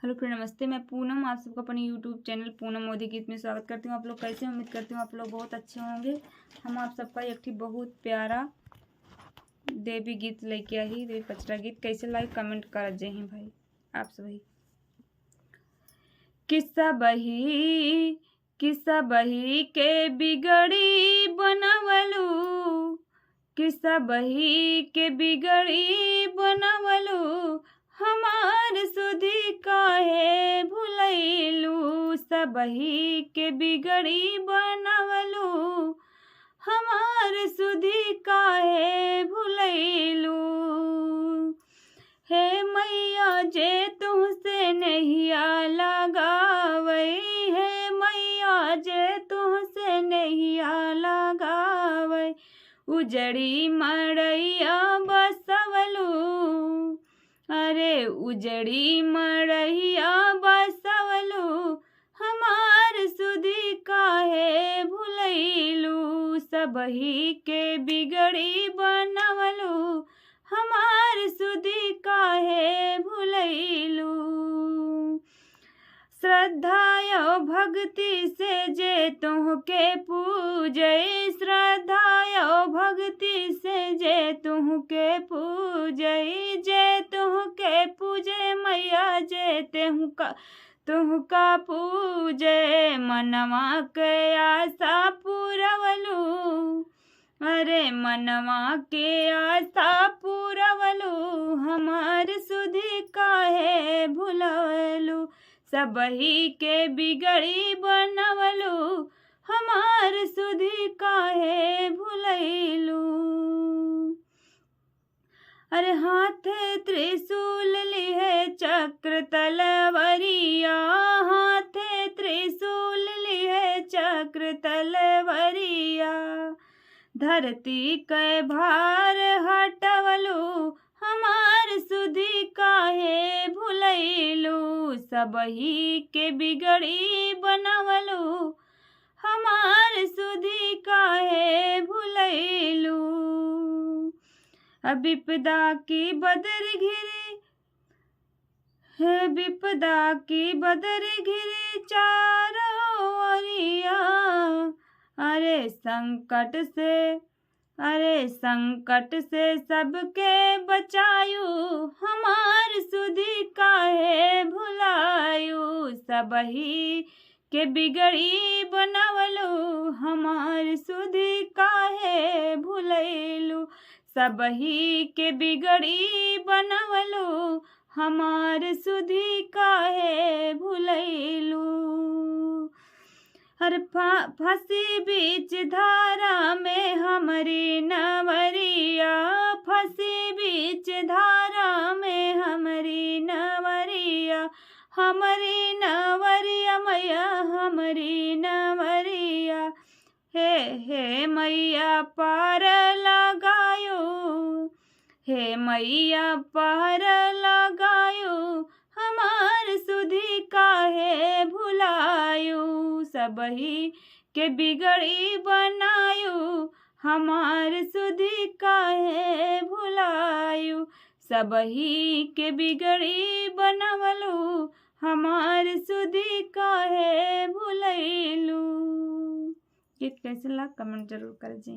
Hello friend, नमस्ते। मैं पूनम आप सबका अपने यूट्यूब चैनल पूनम मोदी गीत में स्वागत करती हूँ। आप लोग कैसे, उम्मीद करती हूँ आप लोग बहुत अच्छे होंगे। हम आप सबका एक बहुत प्यारा देवी गीत लेके आई, देवी पचरा गीत। कैसे लाइक कमेंट कर जय हैं भाई आप सभी। किस्सा बही के बिगड़ी बनवलू, किस्सा बही के बिगड़ी बनवलू, हमार सुधी काहे भुलैलू। सबही के बिगड़ी बनवलू, हमार सुधी काहे भुलैलू। हे मैया जे तुहसे नैया लगावै, हे मैया जे तुहसे नैया लगावै, उजड़ी मड़ैया बसवलू। अरे उजड़ी मड़ैया बसवलू, हमार सुधी काहे भुलैलू। सबही के बिगड़ी बनवलू, हमार सुधी काहे भुलैलू। श्रद्धा भक्ति से जे तुहके पूजै, श्रद्धा भक्ति से जे तुहके पूजै, जे तुहके पूजे मैया जे तुहका पूजे, मनवा के आशा पुरवलू। अरे मनवा के आशा पुरवलू, हमार सुधी काहे भुलवलू। सबही के बिगड़ी बनवलू, हमार सुधी काहे भुलैलू। अरे हाथे त्रिशूल लिहे चक्र तलवरिया, हाथे त्रिशूल लिहे चक्र तलवरिया, धरती के भार हटवलू, हमार सुधी काहे भुलैलू। सबही के बिगड़ी बनवलू, हमार सुधी काहे भुलैलू। विपदा की बदर घिरी, है विपदा की बदर घिरी चारों ओरिया। अरे संकट से सबके बचायू, हमार सुधी काहे भुलायू। सबही के बिगड़ी बनवलू, हमार सुधी काहे भुलैलू। सबही के बिगड़ी बनवलू, हमार सुधी काहे भुलैलू। हर फंसी बीच धारा में हमरी नवरिया, फंसी बीच धारा में हमरी नवरिया, हमरी नवरिया मैया हमरी नवरिया। हे मैया पार लगायो, हे मैया पार लगायो, हमार सुधी काहे भुलायू। सबही के बिगड़ी बनायू, हमार सुधी काहे भुलायू। सबही के बिगड़ी बनवलू, हमार सुधी काहे भुलैलू। गीत कैसे लगा कमेंट जरूर कर जी।